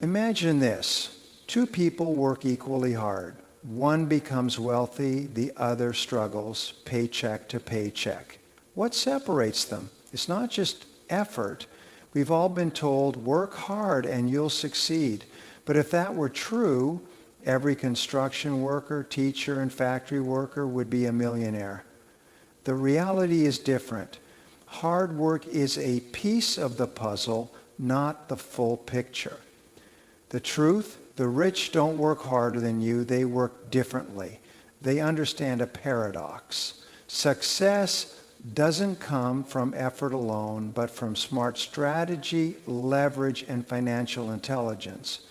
Imagine this. Two people work equally hard. One becomes wealthy, the other struggles, paycheck to paycheck. What separates them? It's not just effort. We've all been told, work hard and you'll succeed. But if that were true, every construction worker, teacher, and factory worker would be a millionaire. The reality is different. Hard work is a piece of the puzzle, not the full picture. The truth, the rich don't work harder than you, they work differently. They understand a paradox. Success doesn't come from effort alone, but from smart strategy, leverage, and financial intelligence.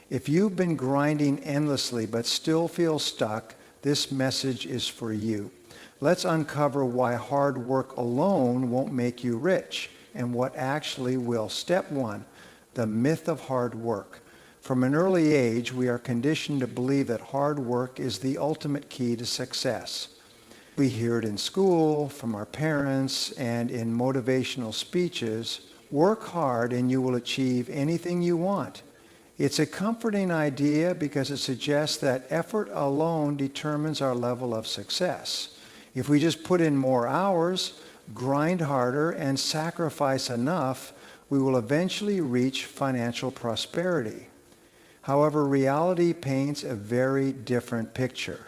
If you've been grinding endlessly but still feel stuck, this message is for you. Let's uncover why hard work alone won't make you rich and what actually will. Step 1, the myth of hard work. From an early age, we are conditioned to believe that hard work is the ultimate key to success. We hear it in school, from our parents, and in motivational speeches. Work hard and you will achieve anything you want. It's a comforting idea because it suggests that effort alone determines our level of success. If we just put in more hours, grind harder, and sacrifice enough, we will eventually reach financial prosperity. However, reality paints a very different picture.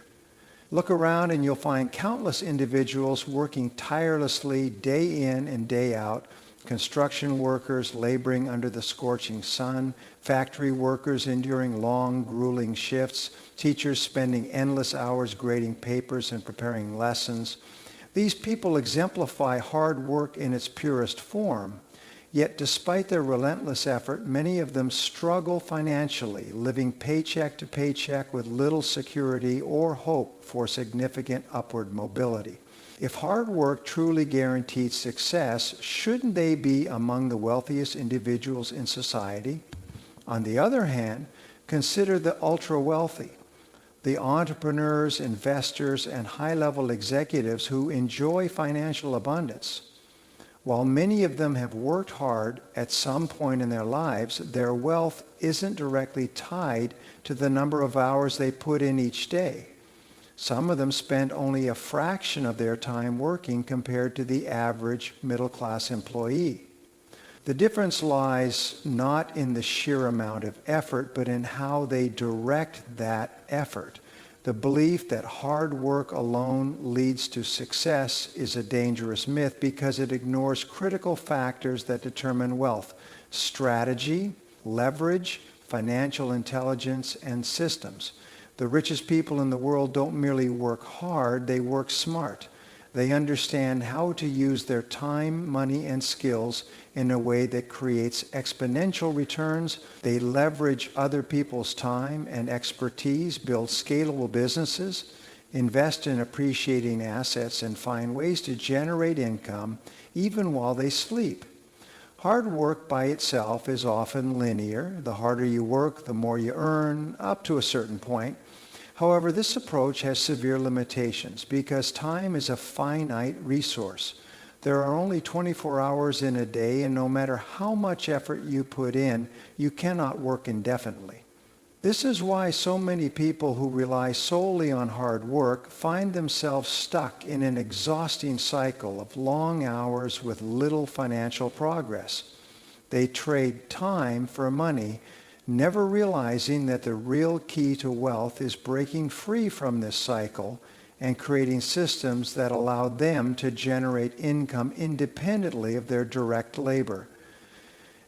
Look around and you'll find countless individuals working tirelessly day in and day out. Construction workers laboring under the scorching sun, factory workers enduring long, grueling shifts, teachers spending endless hours grading papers and preparing lessons. These people exemplify hard work in its purest form. Yet despite their relentless effort, many of them struggle financially, living paycheck to paycheck with little security or hope for significant upward mobility. If hard work truly guaranteed success, shouldn't they be among the wealthiest individuals in society? On the other hand, consider the ultra-wealthy, the entrepreneurs, investors, and high-level executives who enjoy financial abundance. While many of them have worked hard at some point in their lives, their wealth isn't directly tied to the number of hours they put in each day. Some of them spend only a fraction of their time working compared to the average middle-class employee. The difference lies not in the sheer amount of effort, but in how they direct that effort. The belief that hard work alone leads to success is a dangerous myth because it ignores critical factors that determine wealth: strategy, leverage, financial intelligence, and systems. The richest people in the world don't merely work hard, they work smart. They understand how to use their time, money, and skills in a way that creates exponential returns. They leverage other people's time and expertise, build scalable businesses, invest in appreciating assets, and find ways to generate income even while they sleep. Hard work by itself is often linear. The harder you work, the more you earn, up to a certain point. However, this approach has severe limitations because time is a finite resource. There are only 24 hours in a day, and no matter how much effort you put in, you cannot work indefinitely. This is why so many people who rely solely on hard work find themselves stuck in an exhausting cycle of long hours with little financial progress. They trade time for money, never realizing that the real key to wealth is breaking free from this cycle and creating systems that allow them to generate income independently of their direct labor.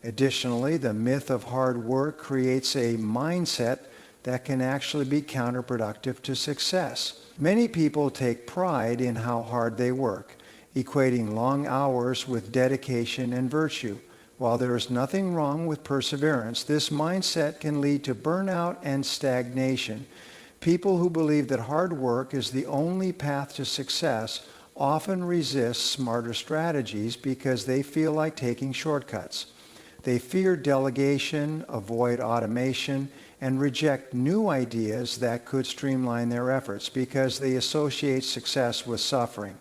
Additionally, the myth of hard work creates a mindset that can actually be counterproductive to success. Many people take pride in how hard they work, equating long hours with dedication and virtue. While there is nothing wrong with perseverance, this mindset can lead to burnout and stagnation. People who believe that hard work is the only path to success often resist smarter strategies because they feel like taking shortcuts. They fear delegation, avoid automation, and reject new ideas that could streamline their efforts because they associate success with suffering.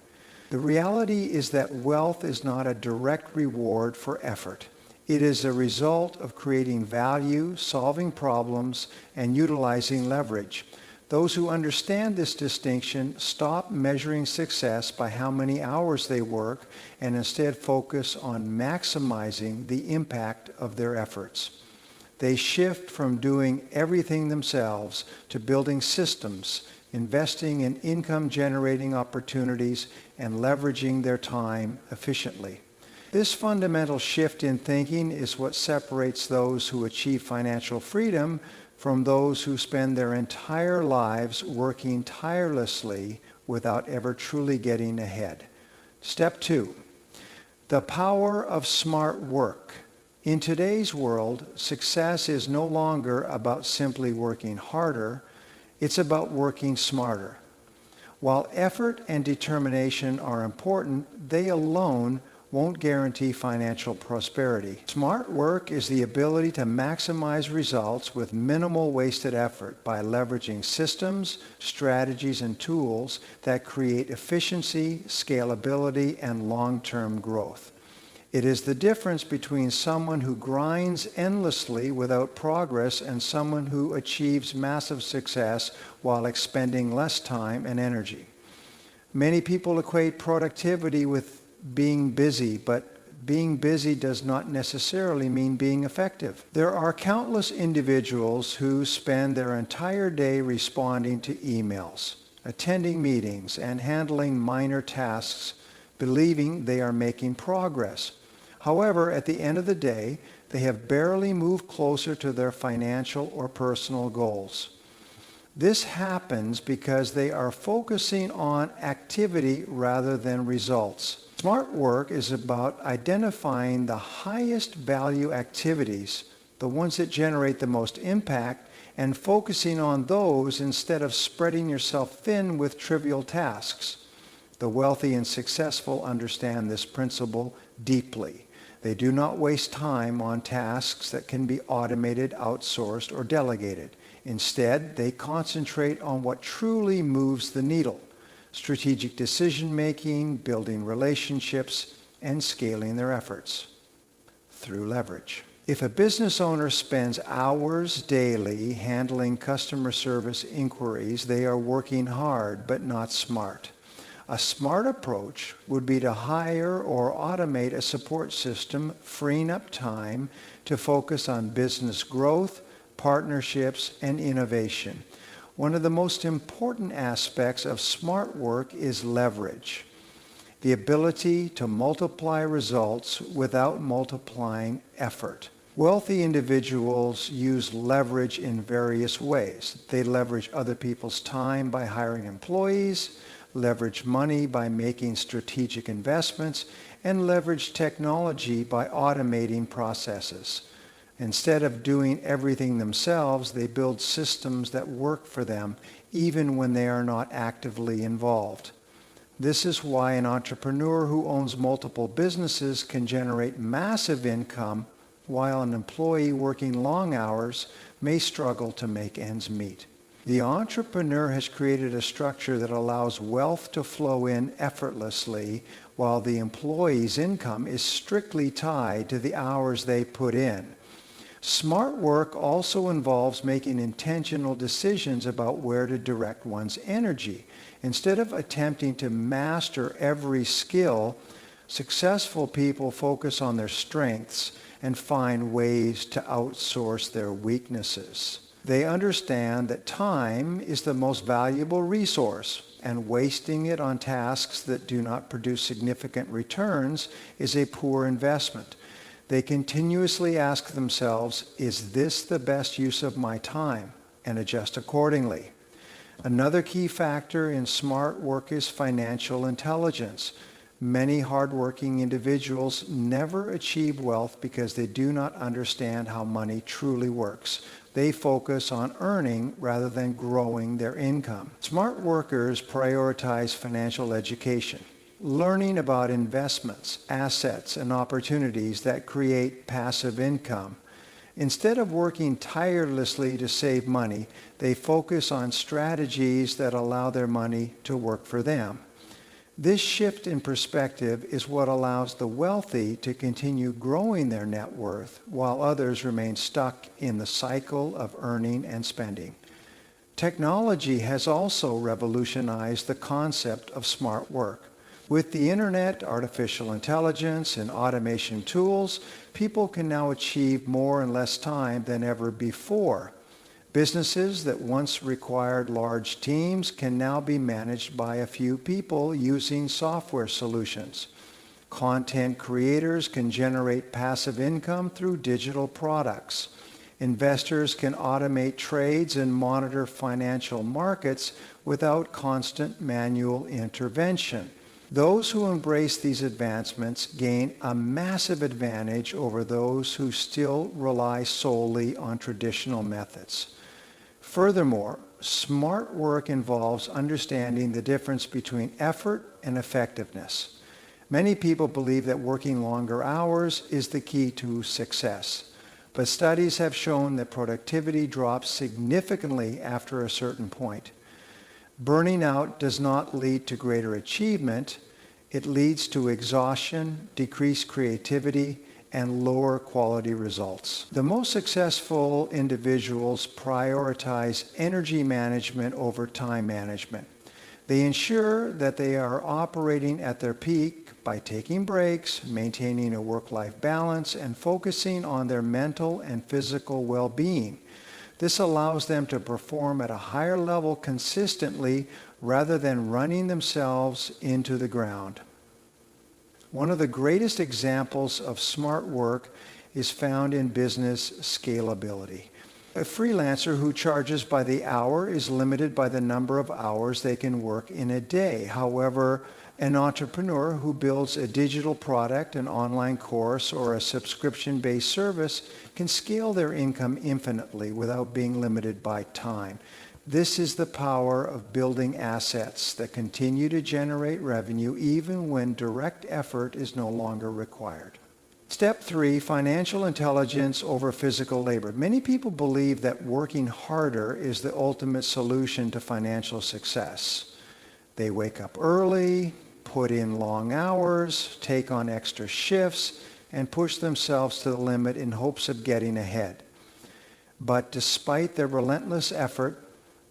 The reality is that wealth is not a direct reward for effort. It is a result of creating value, solving problems, and utilizing leverage. Those who understand this distinction stop measuring success by how many hours they work and instead focus on maximizing the impact of their efforts. They shift from doing everything themselves to building systems, investing in income-generating opportunities, and leveraging their time efficiently. This fundamental shift in thinking is what separates those who achieve financial freedom from those who spend their entire lives working tirelessly without ever truly getting ahead. Step 2, the power of smart work. In today's world, success is no longer about simply working harder, it's about working smarter. While effort and determination are important, they alone won't guarantee financial prosperity. Smart work is the ability to maximize results with minimal wasted effort by leveraging systems, strategies, and tools that create efficiency, scalability, and long-term growth. It is the difference between someone who grinds endlessly without progress and someone who achieves massive success while expending less time and energy. Many people equate productivity with being busy, but being busy does not necessarily mean being effective. There are countless individuals who spend their entire day responding to emails, attending meetings, and handling minor tasks, believing they are making progress. However, at the end of the day, they have barely moved closer to their financial or personal goals. This happens because they are focusing on activity rather than results. Smart work is about identifying the highest value activities, the ones that generate the most impact, and focusing on those instead of spreading yourself thin with trivial tasks. The wealthy and successful understand this principle deeply. They do not waste time on tasks that can be automated, outsourced, or delegated. Instead, they concentrate on what truly moves the needle: strategic decision-making, building relationships, and scaling their efforts through leverage. If a business owner spends hours daily handling customer service inquiries, they are working hard but not smart. A smart approach would be to hire or automate a support system, freeing up time to focus on business growth, partnerships, and innovation. One of the most important aspects of smart work is leverage, the ability to multiply results without multiplying effort. Wealthy individuals use leverage in various ways. They leverage other people's time by hiring employees, leverage money by making strategic investments, and leverage technology by automating processes. Instead of doing everything themselves, they build systems that work for them even when they are not actively involved. This is why an entrepreneur who owns multiple businesses can generate massive income while an employee working long hours may struggle to make ends meet. The entrepreneur has created a structure that allows wealth to flow in effortlessly while the employee's income is strictly tied to the hours they put in. Smart work also involves making intentional decisions about where to direct one's energy. Instead of attempting to master every skill, successful people focus on their strengths and find ways to outsource their weaknesses. They understand that time is the most valuable resource, and wasting it on tasks that do not produce significant returns is a poor investment. They continuously ask themselves, is this the best use of my time? And adjust accordingly. Another key factor in smart work is financial intelligence. Many hardworking individuals never achieve wealth because they do not understand how money truly works. They focus on earning rather than growing their income. Smart workers prioritize financial education, learning about investments, assets, and opportunities that create passive income. Instead of working tirelessly to save money, they focus on strategies that allow their money to work for them. This shift in perspective is what allows the wealthy to continue growing their net worth while others remain stuck in the cycle of earning and spending. Technology has also revolutionized the concept of smart work. With the internet, artificial intelligence, and automation tools, people can now achieve more in less time than ever before. Businesses that once required large teams can now be managed by a few people using software solutions. Content creators can generate passive income through digital products. Investors can automate trades and monitor financial markets without constant manual intervention. Those who embrace these advancements gain a massive advantage over those who still rely solely on traditional methods. Furthermore, smart work involves understanding the difference between effort and effectiveness. Many people believe that working longer hours is the key to success, but studies have shown that productivity drops significantly after a certain point. Burning out does not lead to greater achievement. It leads to exhaustion, decreased creativity, and lower quality results. The most successful individuals prioritize energy management over time management. They ensure that they are operating at their peak by taking breaks, maintaining a work-life balance, and focusing on their mental and physical well-being. This allows them to perform at a higher level consistently rather than running themselves into the ground. One of the greatest examples of smart work is found in business scalability. A freelancer who charges by the hour is limited by the number of hours they can work in a day. However, an entrepreneur who builds a digital product, an online course, or a subscription-based service can scale their income infinitely without being limited by time. This is the power of building assets that continue to generate revenue even when direct effort is no longer required. Step 3, financial intelligence over physical labor. Many people believe that working harder is the ultimate solution to financial success. They wake up early, put in long hours, take on extra shifts, and push themselves to the limit in hopes of getting ahead. But despite their relentless effort,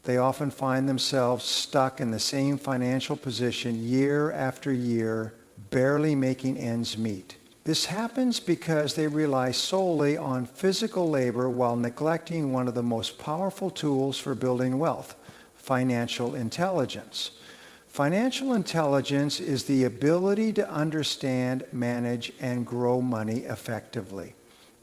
they often find themselves stuck in the same financial position year after year, barely making ends meet. This happens because they rely solely on physical labor while neglecting one of the most powerful tools for building wealth, financial intelligence. Financial intelligence is the ability to understand, manage, and grow money effectively.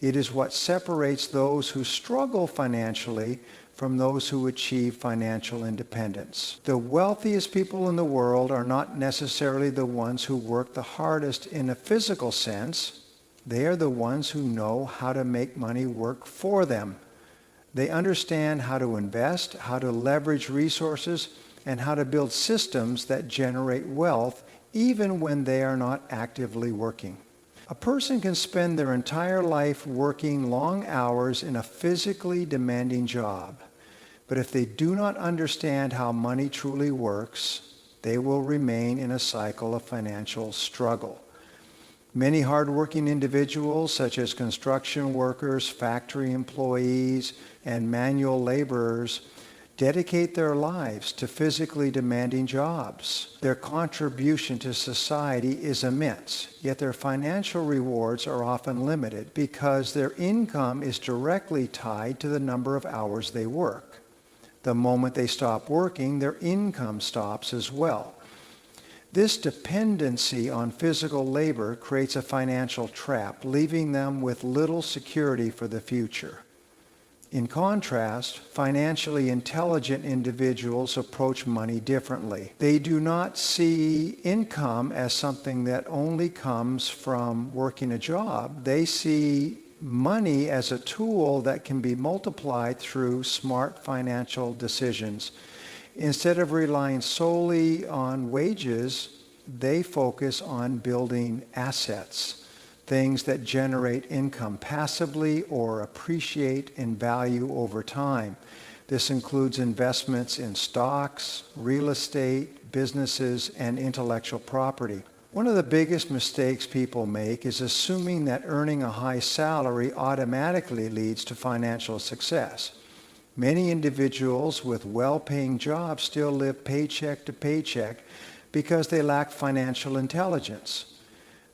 It is what separates those who struggle financially from those who achieve financial independence. The wealthiest people in the world are not necessarily the ones who work the hardest in a physical sense. They are the ones who know how to make money work for them. They understand how to invest, how to leverage resources, and how to build systems that generate wealth even when they are not actively working. A person can spend their entire life working long hours in a physically demanding job. But if they do not understand how money truly works, they will remain in a cycle of financial struggle. Many hardworking individuals, such as construction workers, factory employees, and manual laborers, dedicate their lives to physically demanding jobs. Their contribution to society is immense, yet their financial rewards are often limited because their income is directly tied to the number of hours they work. The moment they stop working, their income stops as well. This dependency on physical labor creates a financial trap, leaving them with little security for the future. In contrast, financially intelligent individuals approach money differently. They do not see income as something that only comes from working a job. They see money as a tool that can be multiplied through smart financial decisions. Instead of relying solely on wages, they focus on building assets, things that generate income passively or appreciate in value over time. This includes investments in stocks, real estate, businesses, and intellectual property. One of the biggest mistakes people make is assuming that earning a high salary automatically leads to financial success. Many individuals with well-paying jobs still live paycheck to paycheck because they lack financial intelligence.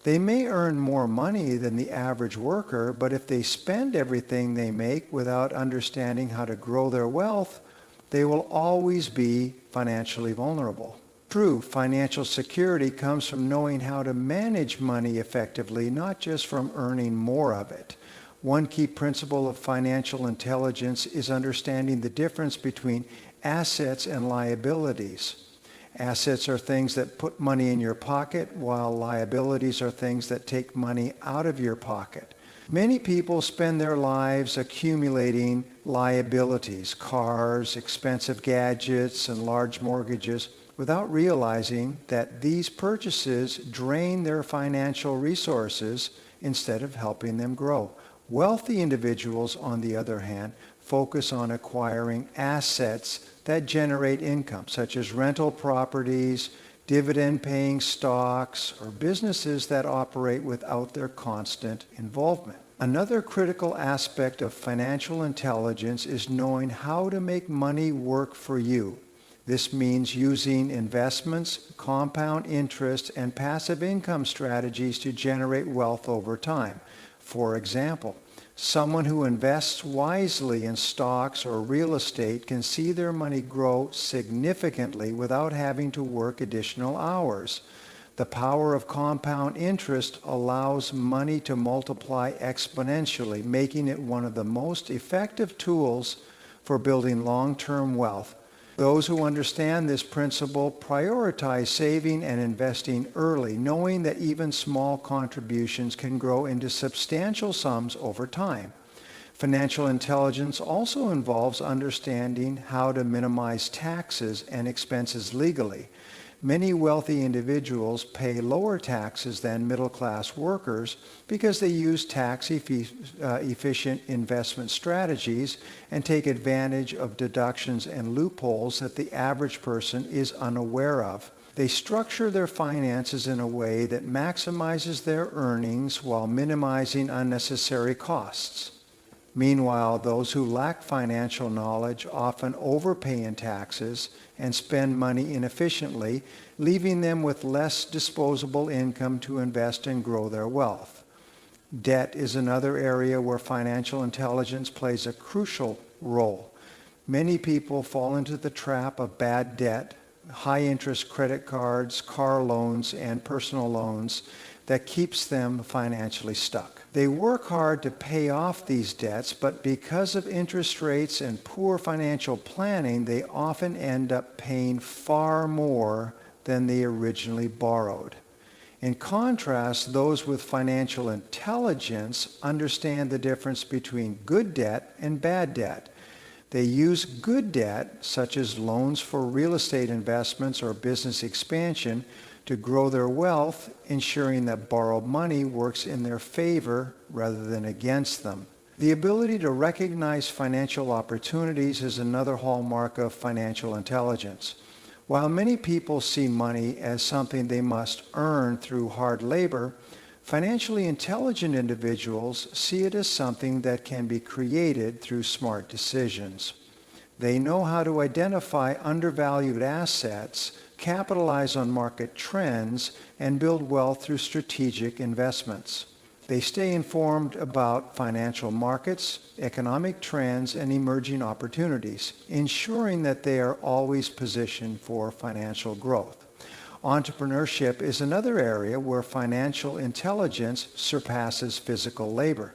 They may earn more money than the average worker, but if they spend everything they make without understanding how to grow their wealth, they will always be financially vulnerable. True financial security comes from knowing how to manage money effectively, not just from earning more of it. One key principle of financial intelligence is understanding the difference between assets and liabilities. Assets are things that put money in your pocket, while liabilities are things that take money out of your pocket. Many people spend their lives accumulating liabilities, cars, expensive gadgets, and large mortgages, without realizing that these purchases drain their financial resources instead of helping them grow. Wealthy individuals, on the other hand, focus on acquiring assets that generate income, such as rental properties, dividend-paying stocks, or businesses that operate without their constant involvement. Another critical aspect of financial intelligence is knowing how to make money work for you. This means using investments, compound interest, and passive income strategies to generate wealth over time. For example, someone who invests wisely in stocks or real estate can see their money grow significantly without having to work additional hours. The power of compound interest allows money to multiply exponentially, making it one of the most effective tools for building long-term wealth. Those who understand this principle prioritize saving and investing early, knowing that even small contributions can grow into substantial sums over time. Financial intelligence also involves understanding how to minimize taxes and expenses legally. Many wealthy individuals pay lower taxes than middle-class workers because they use tax-efficient investment strategies and take advantage of deductions and loopholes that the average person is unaware of. They structure their finances in a way that maximizes their earnings while minimizing unnecessary costs. Meanwhile, those who lack financial knowledge often overpay in taxes and spend money inefficiently, leaving them with less disposable income to invest and grow their wealth. Debt is another area where financial intelligence plays a crucial role. Many people fall into the trap of bad debt, high-interest credit cards, car loans, and personal loans that keeps them financially stuck. They work hard to pay off these debts, but because of interest rates and poor financial planning, they often end up paying far more than they originally borrowed. In contrast, those with financial intelligence understand the difference between good debt and bad debt. They use good debt, such as loans for real estate investments or business expansion, to grow their wealth, ensuring that borrowed money works in their favor rather than against them. The ability to recognize financial opportunities is another hallmark of financial intelligence. While many people see money as something they must earn through hard labor, financially intelligent individuals see it as something that can be created through smart decisions. They know how to identify undervalued assets, capitalize on market trends, and build wealth through strategic investments. They stay informed about financial markets, economic trends, and emerging opportunities, ensuring that they are always positioned for financial growth. Entrepreneurship is another area where financial intelligence surpasses physical labor.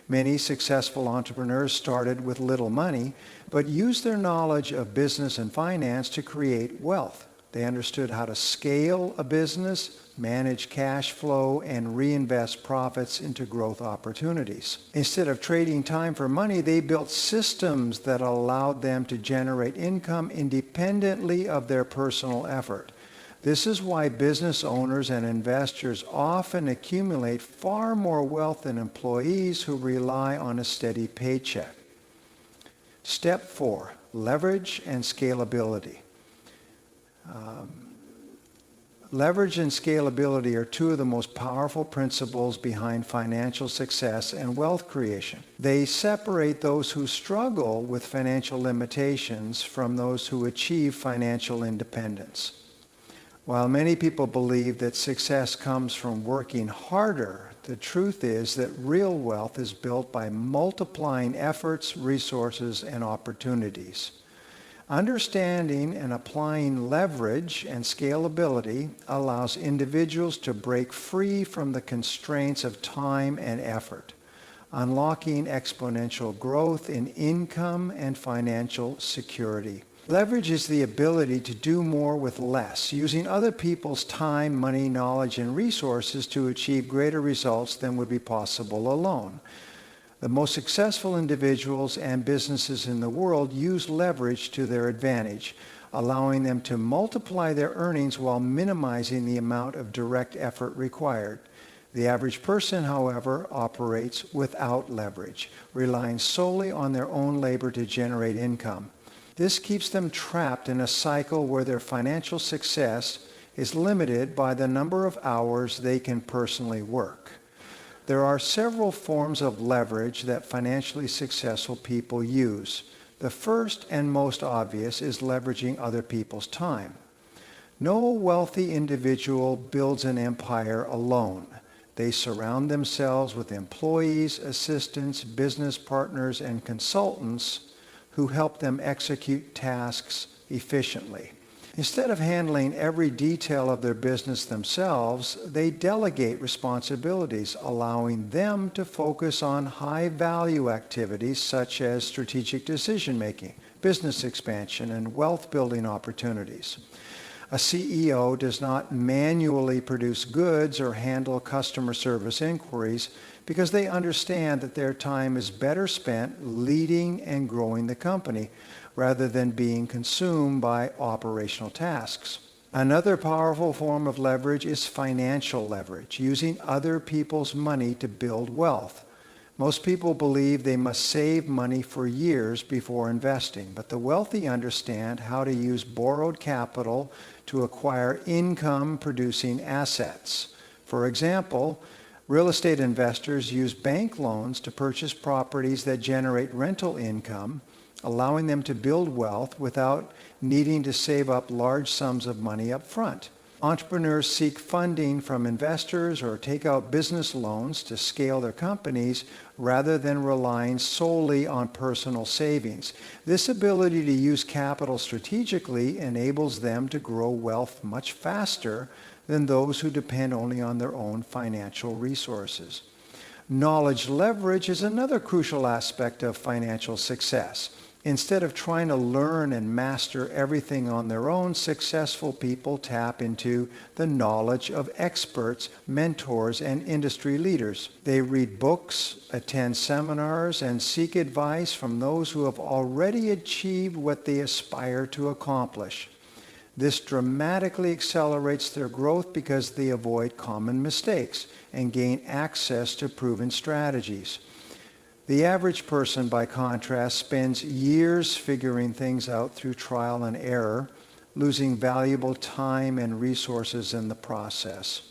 Many successful entrepreneurs started with little money, but used their knowledge of business and finance to create wealth. They understood how to scale a business, manage cash flow, and reinvest profits into growth opportunities. Instead of trading time for money, they built systems that allowed them to generate income independently of their personal effort. This is why business owners and investors often accumulate far more wealth than employees who rely on a steady paycheck. Step 4. leverage and scalability. Leverage and scalability are two of the most powerful principles behind financial success and wealth creation. They separate those who struggle with financial limitations from those who achieve financial independence. While many people believe that success comes from working harder, the truth is that real wealth is built by multiplying efforts, resources, and opportunities. Understanding and applying leverage and scalability allows individuals to break free from the constraints of time and effort, unlocking exponential growth in income and financial security. Leverage is the ability to do more with less, using other people's time, money, knowledge, and resources to achieve greater results than would be possible alone. The most successful individuals and businesses in the world use leverage to their advantage, allowing them to multiply their earnings while minimizing the amount of direct effort required. The average person, however, operates without leverage, relying solely on their own labor to generate income. This keeps them trapped in a cycle where their financial success is limited by the number of hours they can personally work. There are several forms of leverage that financially successful people use. The first and most obvious is leveraging other people's time. No wealthy individual builds an empire alone. They surround themselves with employees, assistants, business partners, and consultants who help them execute tasks efficiently. Instead of handling every detail of their business themselves, they delegate responsibilities, allowing them to focus on high-value activities such as strategic decision-making, business expansion, and wealth-building opportunities. A CEO does not manually produce goods or handle customer service inquiries because they understand that their time is better spent leading and growing the company, rather than being consumed by operational tasks. Another powerful form of leverage is financial leverage, using other people's money to build wealth. Most people believe they must save money for years before investing, but the wealthy understand how to use borrowed capital to acquire income-producing assets. For example, real estate investors use bank loans to purchase properties that generate rental income, allowing them to build wealth without needing to save up large sums of money up front. Entrepreneurs seek funding from investors or take out business loans to scale their companies rather than relying solely on personal savings. This ability to use capital strategically enables them to grow wealth much faster than those who depend only on their own financial resources. Knowledge leverage is another crucial aspect of financial success. Instead of trying to learn and master everything on their own, successful people tap into the knowledge of experts, mentors, and industry leaders. They read books, attend seminars, and seek advice from those who have already achieved what they aspire to accomplish. This dramatically accelerates their growth because they avoid common mistakes and gain access to proven strategies. The average person, by contrast, spends years figuring things out through trial and error, losing valuable time and resources in the process.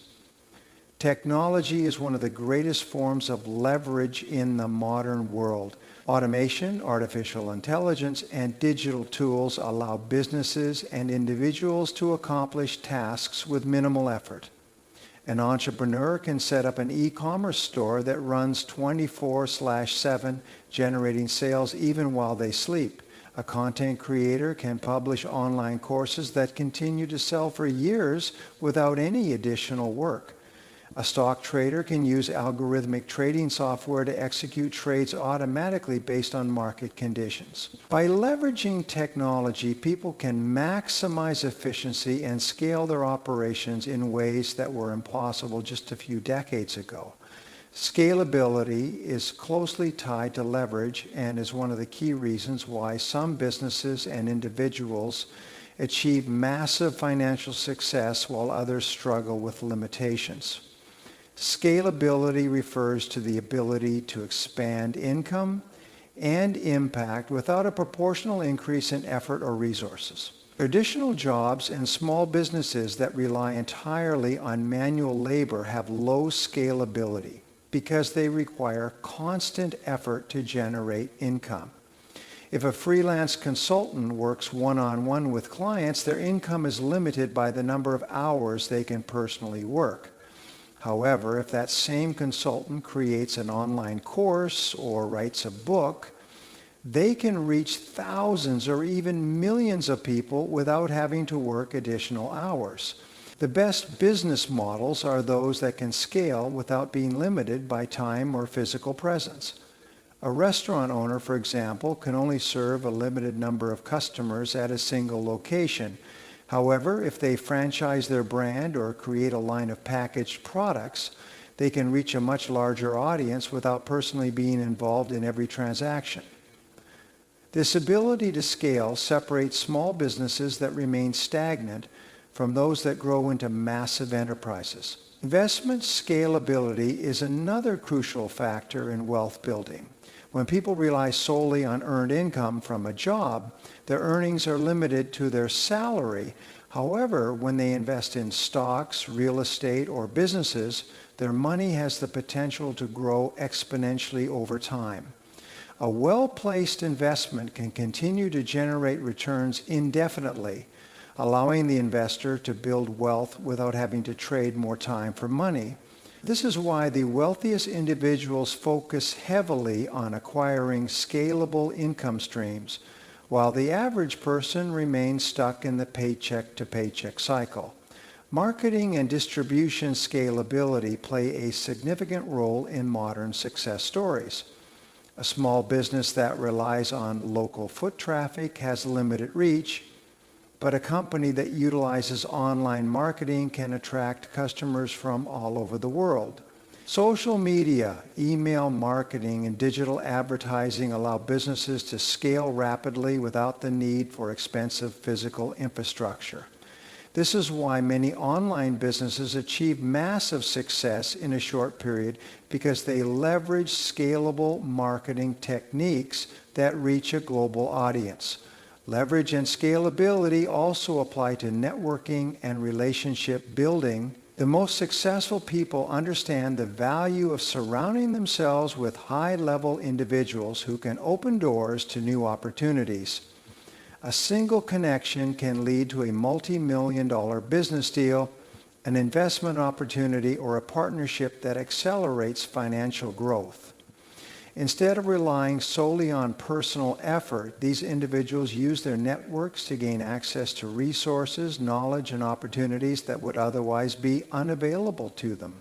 Technology is one of the greatest forms of leverage in the modern world. Automation, artificial intelligence, and digital tools allow businesses and individuals to accomplish tasks with minimal effort. An entrepreneur can set up an e-commerce store that runs 24/7, generating sales even while they sleep. A content creator can publish online courses that continue to sell for years without any additional work. A stock trader can use algorithmic trading software to execute trades automatically based on market conditions. By leveraging technology, people can maximize efficiency and scale their operations in ways that were impossible just a few decades ago. Scalability is closely tied to leverage and is one of the key reasons why some businesses and individuals achieve massive financial success while others struggle with limitations. Scalability refers to the ability to expand income, and impact without a proportional increase in effort or resources. Traditional jobs and small businesses that rely entirely on manual labor have low scalability because they require constant effort to generate income. If a freelance consultant works one-on-one with clients, their income is limited by the number of hours they can personally work. However, if that same consultant creates an online course or writes a book, they can reach thousands or even millions of people without having to work additional hours. The best business models are those that can scale without being limited by time or physical presence. A restaurant owner, for example, can only serve a limited number of customers at a single location. However, if they franchise their brand or create a line of packaged products, they can reach a much larger audience without personally being involved in every transaction. This ability to scale separates small businesses that remain stagnant from those that grow into massive enterprises. Investment scalability is another crucial factor in wealth building. When people rely solely on earned income from a job, their earnings are limited to their salary. However, when they invest in stocks, real estate, or businesses, their money has the potential to grow exponentially over time. A well-placed investment can continue to generate returns indefinitely, allowing the investor to build wealth without having to trade more time for money. This is why the wealthiest individuals focus heavily on acquiring scalable income streams, while the average person remains stuck in the paycheck-to-paycheck cycle. Marketing and distribution scalability play a significant role in modern success stories. A small business that relies on local foot traffic has limited reach, but a company that utilizes online marketing can attract customers from all over the world. Social media, email marketing, and digital advertising allow businesses to scale rapidly without the need for expensive physical infrastructure. This is why many online businesses achieve massive success in a short period, because they leverage scalable marketing techniques that reach a global audience. Leverage and scalability also apply to networking and relationship building. The most successful people understand the value of surrounding themselves with high-level individuals who can open doors to new opportunities. A single connection can lead to a multi-million-dollar business deal, an investment opportunity, or a partnership that accelerates financial growth. Instead of relying solely on personal effort, these individuals use their networks to gain access to resources, knowledge, and opportunities that would otherwise be unavailable to them.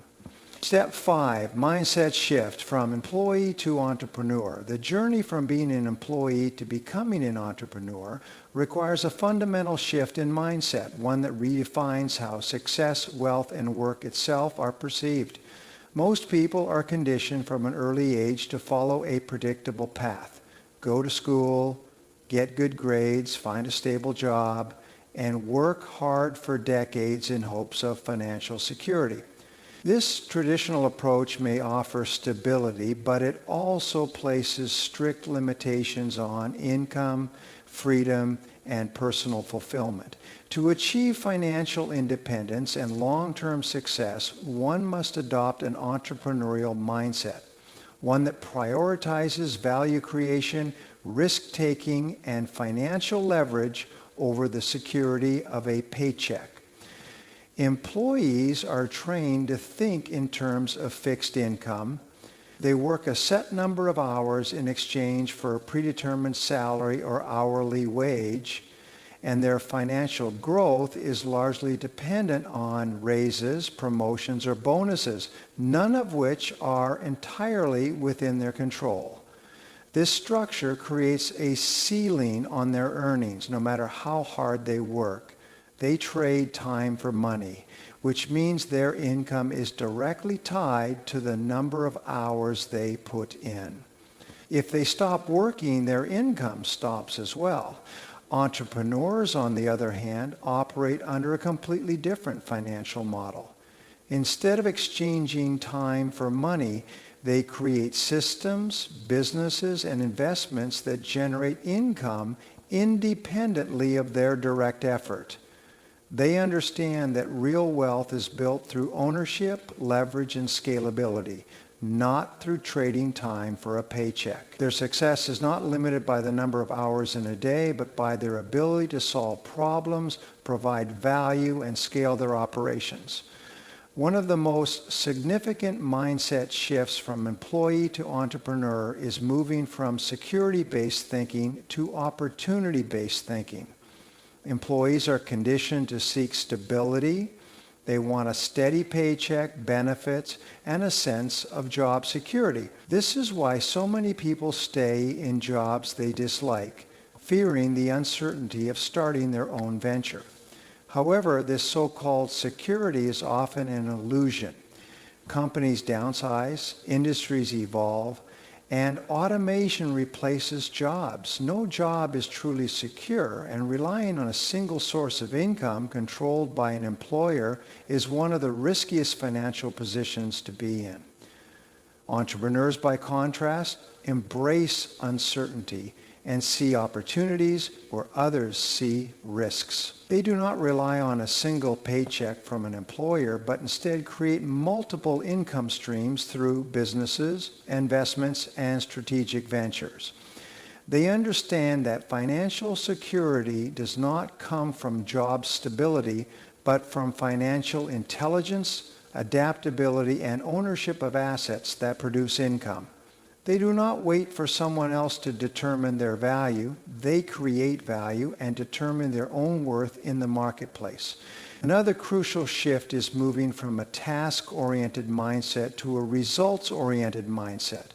Step 5, mindset shift from employee to entrepreneur. The journey from being an employee to becoming an entrepreneur requires a fundamental shift in mindset, one that redefines how success, wealth, and work itself are perceived. Most people are conditioned from an early age to follow a predictable path. Go to school, get good grades, find a stable job, and work hard for decades in hopes of financial security. This traditional approach may offer stability, but it also places strict limitations on income, freedom, and personal fulfillment. To achieve financial independence and long-term success, one must adopt an entrepreneurial mindset, one that prioritizes value creation, risk-taking, and financial leverage over the security of a paycheck. Employees are trained to think in terms of fixed income. They work a set number of hours in exchange for a predetermined salary or hourly wage, and their financial growth is largely dependent on raises, promotions, or bonuses, none of which are entirely within their control. This structure creates a ceiling on their earnings, no matter how hard they work. They trade time for money, which means their income is directly tied to the number of hours they put in. If they stop working, their income stops as well. Entrepreneurs, on the other hand, operate under a completely different financial model. Instead of exchanging time for money, They create systems, businesses, and investments that generate income independently of their direct effort. They understand that real wealth is built through ownership, leverage, and scalability, not through trading time for a paycheck. Their success is not limited by the number of hours in a day, but by their ability to solve problems, provide value, and scale their operations. One of the most significant mindset shifts from employee to entrepreneur is moving from security-based thinking to opportunity-based thinking. Employees are conditioned to seek stability. They want a steady paycheck, benefits, and a sense of job security. This is why so many people stay in jobs they dislike, fearing the uncertainty of starting their own venture. However, this so-called security is often an illusion. Companies downsize, industries evolve, and automation replaces jobs. No job is truly secure, and relying on a single source of income controlled by an employer is one of the riskiest financial positions to be in. Entrepreneurs, by contrast, embrace uncertainty and see opportunities where others see risks. They do not rely on a single paycheck from an employer, but instead create multiple income streams through businesses, investments, and strategic ventures. They understand that financial security does not come from job stability, but from financial intelligence, adaptability, and ownership of assets that produce income. They do not wait for someone else to determine their value. They create value and determine their own worth in the marketplace. Another crucial shift is moving from a task-oriented mindset to a results-oriented mindset.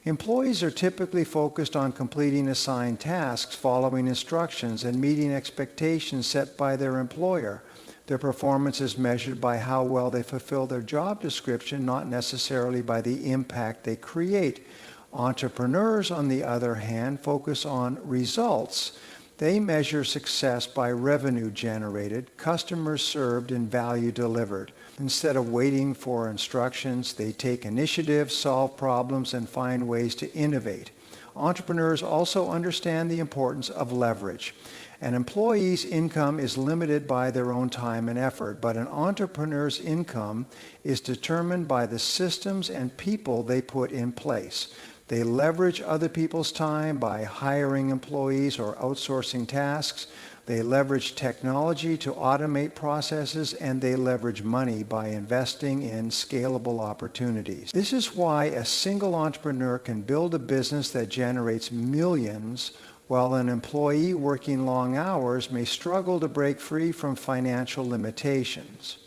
Employees are typically focused on completing assigned tasks, following instructions, and meeting expectations set by their employer. Their performance is measured by how well they fulfill their job description, not necessarily by the impact they create. Entrepreneurs, on the other hand, focus on results. They measure success by revenue generated, customers served, and value delivered. Instead of waiting for instructions, they take initiative, solve problems, and find ways to innovate. Entrepreneurs also understand the importance of leverage. An employee's income is limited by their own time and effort, but an entrepreneur's income is determined by the systems and people they put in place. They leverage other people's time by hiring employees or outsourcing tasks. They leverage technology to automate processes, and they leverage money by investing in scalable opportunities. This is why a single entrepreneur can build a business that generates millions, while an employee working long hours may struggle to break free from financial limitations.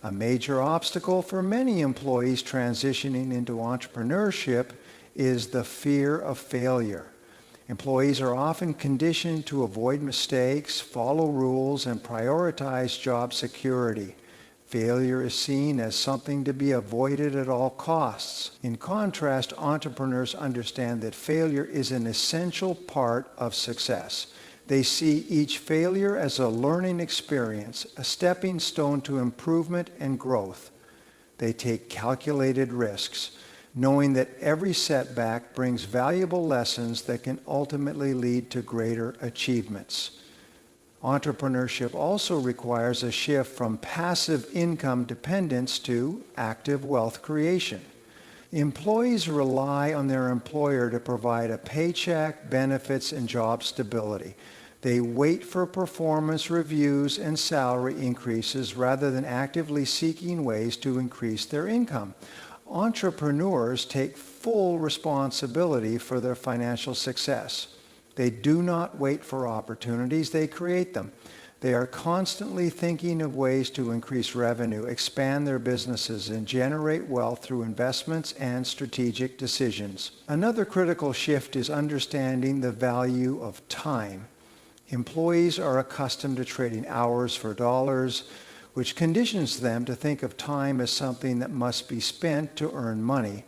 A major obstacle for many employees transitioning into entrepreneurship is the fear of failure. Employees are often conditioned to avoid mistakes, follow rules, and prioritize job security. Failure is seen as something to be avoided at all costs. In contrast, entrepreneurs understand that failure is an essential part of success. They see each failure as a learning experience, a stepping stone to improvement and growth. They take calculated risks, knowing that every setback brings valuable lessons that can ultimately lead to greater achievements. Entrepreneurship also requires a shift from passive income dependence to active wealth creation. Employees rely on their employer to provide a paycheck, benefits, and job stability. They wait for performance reviews and salary increases rather than actively seeking ways to increase their income. Entrepreneurs take full responsibility for their financial success. They do not wait for opportunities, they create them. They are constantly thinking of ways to increase revenue, expand their businesses, and generate wealth through investments and strategic decisions. Another critical shift is understanding the value of time. Employees are accustomed to trading hours for dollars, which conditions them to think of time as something that must be spent to earn money.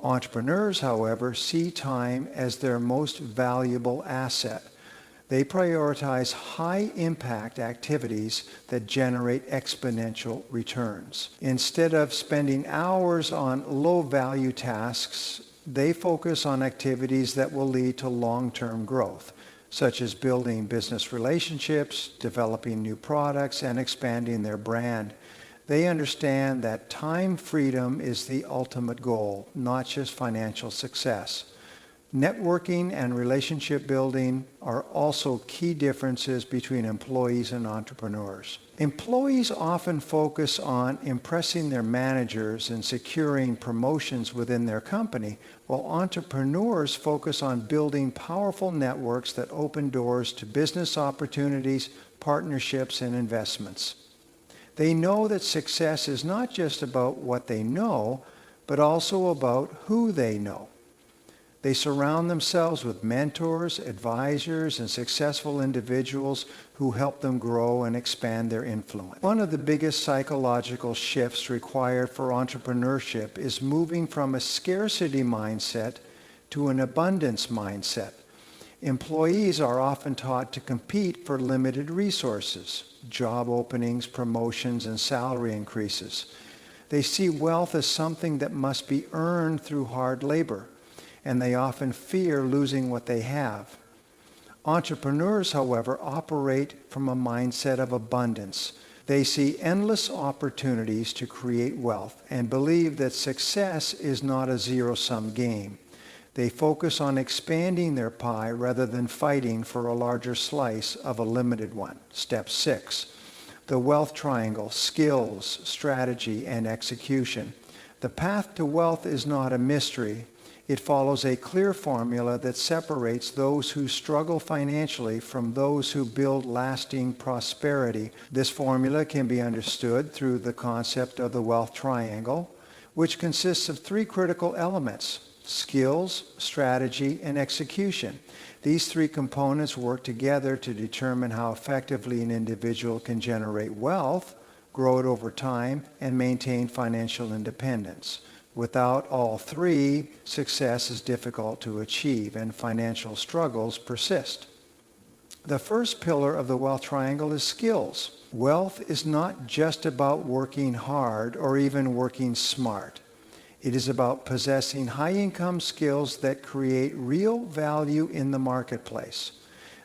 Entrepreneurs, however, see time as their most valuable asset. They prioritize high-impact activities that generate exponential returns. Instead of spending hours on low-value tasks, they focus on activities that will lead to long-term growth, such as building business relationships, developing new products, and expanding their brand. They understand that time freedom is the ultimate goal, not just financial success. Networking and relationship building are also key differences between employees and entrepreneurs. Employees often focus on impressing their managers and securing promotions within their company, while entrepreneurs focus on building powerful networks that open doors to business opportunities, partnerships, and investments. They know that success is not just about what they know, but also about who they know. They surround themselves with mentors, advisors, and successful individuals who help them grow and expand their influence. One of the biggest psychological shifts required for entrepreneurship is moving from a scarcity mindset to an abundance mindset. Employees are often taught to compete for limited resources, job openings, promotions, and salary increases. They see wealth as something that must be earned through hard labor, and they often fear losing what they have. Entrepreneurs, however, operate from a mindset of abundance. They see endless opportunities to create wealth and believe that success is not a zero-sum game. They focus on expanding their pie rather than fighting for a larger slice of a limited one. Step 6, the wealth triangle: skills, strategy, and execution. The path to wealth is not a mystery. It follows a clear formula that separates those who struggle financially from those who build lasting prosperity. This formula can be understood through the concept of the wealth triangle, which consists of 3 critical elements: skills, strategy, and execution. These 3 components work together to determine how effectively an individual can generate wealth, grow it over time, and maintain financial independence. Without all 3, success is difficult to achieve and financial struggles persist. The first pillar of the wealth triangle is skills. Wealth is not just about working hard or even working smart. It is about possessing high-income skills that create real value in the marketplace.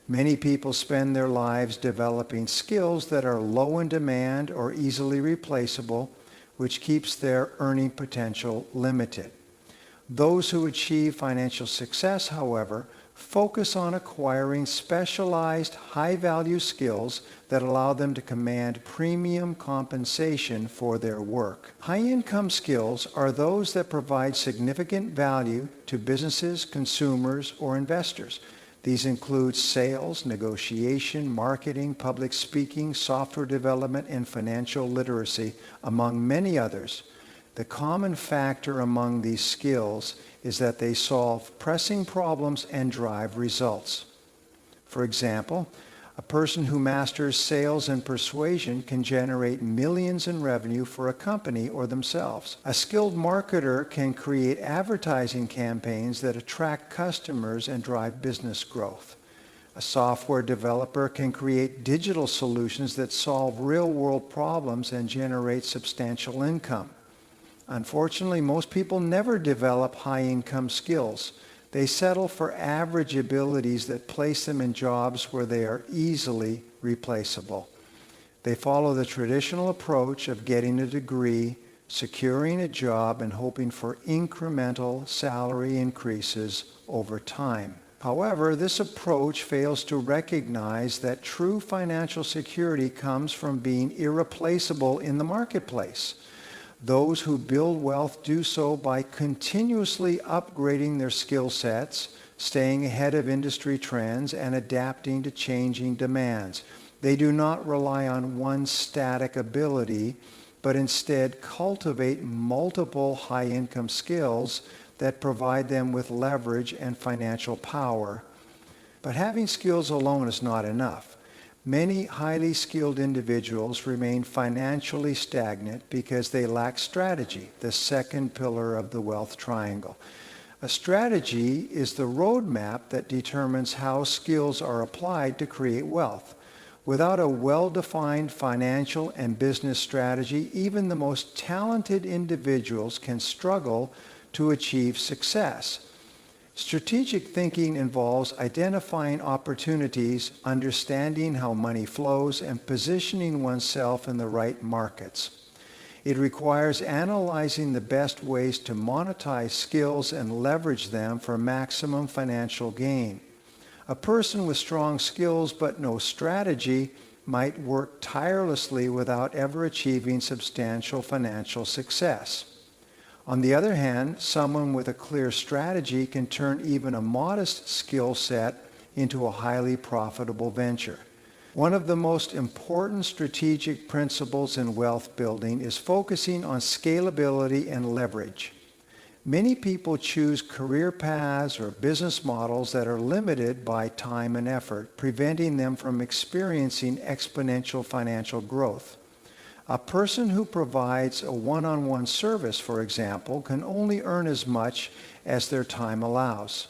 Many people spend their lives developing skills that are low in demand or easily replaceable, which keeps their earning potential limited. Those who achieve financial success, however, focus on acquiring specialized, high-value skills that allow them to command premium compensation for their work. High-income skills are those that provide significant value to businesses, consumers, or investors. These include sales, negotiation, marketing, public speaking, software development, and financial literacy, among many others. The common factor among these skills is that they solve pressing problems and drive results. For example, a person who masters sales and persuasion can generate millions in revenue for a company or themselves. A skilled marketer can create advertising campaigns that attract customers and drive business growth. A software developer can create digital solutions that solve real-world problems and generate substantial income. Unfortunately, most people never develop high-income skills. They settle for average abilities that place them in jobs where they are easily replaceable. They follow the traditional approach of getting a degree, securing a job, and hoping for incremental salary increases over time. However, this approach fails to recognize that true financial security comes from being irreplaceable in the marketplace. Those who build wealth do so by continuously upgrading their skill sets, staying ahead of industry trends, and adapting to changing demands. They do not rely on one static ability, but instead cultivate multiple high-income skills that provide them with leverage and financial power. But having skills alone is not enough. Many highly skilled individuals remain financially stagnant because they lack strategy, the second pillar of the wealth triangle. A strategy is the roadmap that determines how skills are applied to create wealth. Without a well-defined financial and business strategy, even the most talented individuals can struggle to achieve success. Strategic thinking involves identifying opportunities, understanding how money flows, and positioning oneself in the right markets. It requires analyzing the best ways to monetize skills and leverage them for maximum financial gain. A person with strong skills but no strategy might work tirelessly without ever achieving substantial financial success. On the other hand, someone with a clear strategy can turn even a modest skill set into a highly profitable venture. One of the most important strategic principles in wealth building is focusing on scalability and leverage. Many people choose career paths or business models that are limited by time and effort, preventing them from experiencing exponential financial growth. A person who provides a one-on-one service, for example, can only earn as much as their time allows.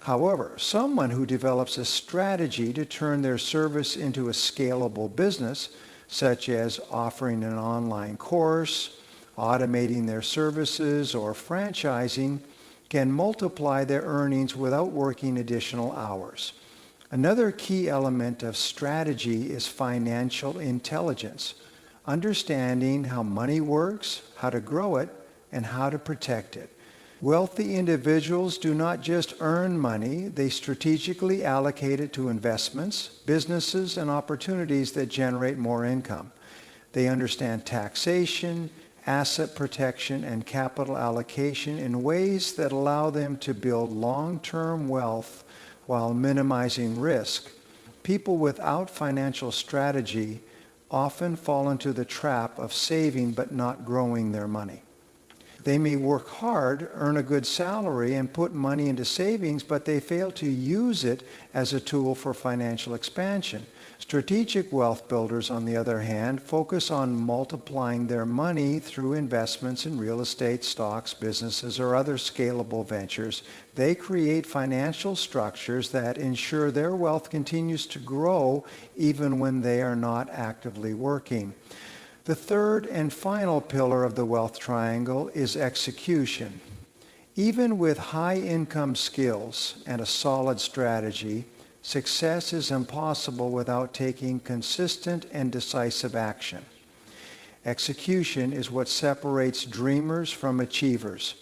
However, someone who develops a strategy to turn their service into a scalable business, such as offering an online course, automating their services, or franchising, can multiply their earnings without working additional hours. Another key element of strategy is financial intelligence, understanding how money works, how to grow it, and how to protect it. Wealthy individuals do not just earn money, they strategically allocate it to investments, businesses, and opportunities that generate more income. They understand taxation, asset protection, and capital allocation in ways that allow them to build long-term wealth while minimizing risk. People without financial strategy often fall into the trap of saving but not growing their money. They may work hard, earn a good salary, and put money into savings, but they fail to use it as a tool for financial expansion. Strategic wealth builders, on the other hand, focus on multiplying their money through investments in real estate, stocks, businesses, or other scalable ventures. They create financial structures that ensure their wealth continues to grow even when they are not actively working. The third and final pillar of the wealth triangle is execution. Even with high income skills and a solid strategy, success is impossible without taking consistent and decisive action. Execution is what separates dreamers from achievers.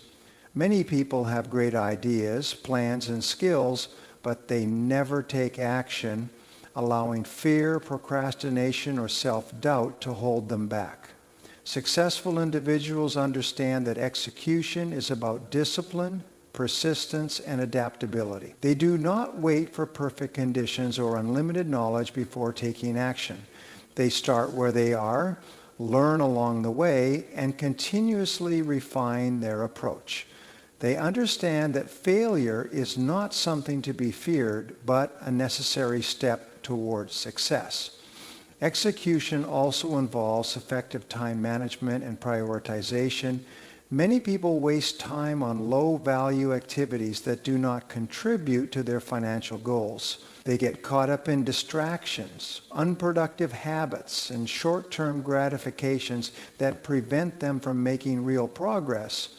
Many people have great ideas, plans, and skills, but they never take action, allowing fear, procrastination, or self-doubt to hold them back. Successful individuals understand that execution is about discipline, persistence, and adaptability. They do not wait for perfect conditions or unlimited knowledge before taking action. They start where they are, learn along the way, and continuously refine their approach. They understand that failure is not something to be feared, but a necessary step towards success. Execution also involves effective time management and prioritization. Many people waste time on low-value activities that do not contribute to their financial goals. They get caught up in distractions, unproductive habits, and short-term gratifications that prevent them from making real progress.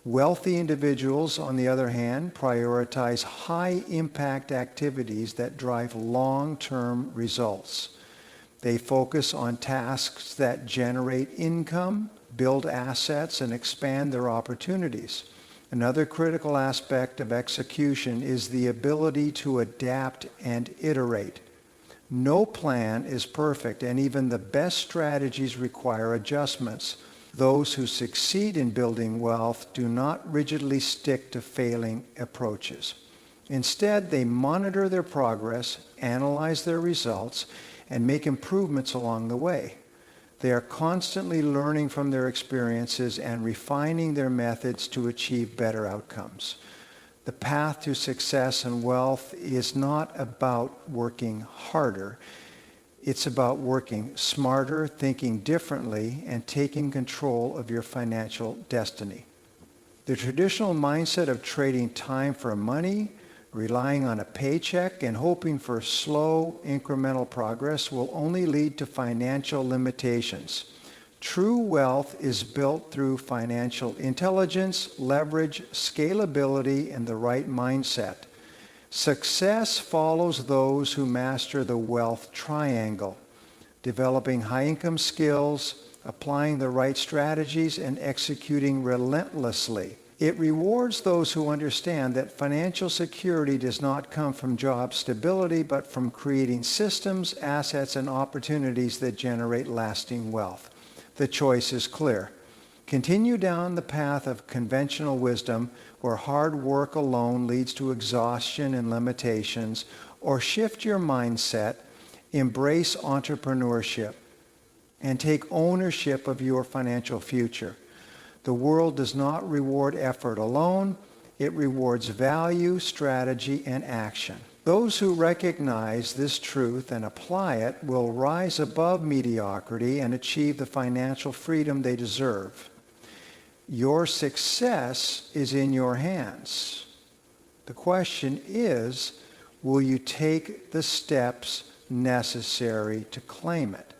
Wealthy individuals, on the other hand, prioritize high-impact activities that drive long-term results. They focus on tasks that generate income, build assets, and expand their opportunities. Another critical aspect of execution is the ability to adapt and iterate. No plan is perfect, and even the best strategies require adjustments. Those who succeed in building wealth do not rigidly stick to failing approaches. Instead, they monitor their progress, analyze their results, and make improvements along the way. They are constantly learning from their experiences and refining their methods to achieve better outcomes. The path to success and wealth is not about working harder. It's about working smarter, thinking differently, and taking control of your financial destiny. The traditional mindset of trading time for money, relying on a paycheck, and hoping for slow, incremental progress will only lead to financial limitations. True wealth is built through financial intelligence, leverage, scalability, and the right mindset. Success follows those who master the wealth triangle, developing high-income skills, applying the right strategies, and executing relentlessly. It rewards those who understand that financial security does not come from job stability, but from creating systems, assets, and opportunities that generate lasting wealth. The choice is clear. Continue down the path of conventional wisdom, where hard work alone leads to exhaustion and limitations, or shift your mindset, embrace entrepreneurship, and take ownership of your financial future. The world does not reward effort alone. It rewards value, strategy, and action. Those who recognize this truth and apply it will rise above mediocrity and achieve the financial freedom they deserve. Your success is in your hands. The question is, will you take the steps necessary to claim it?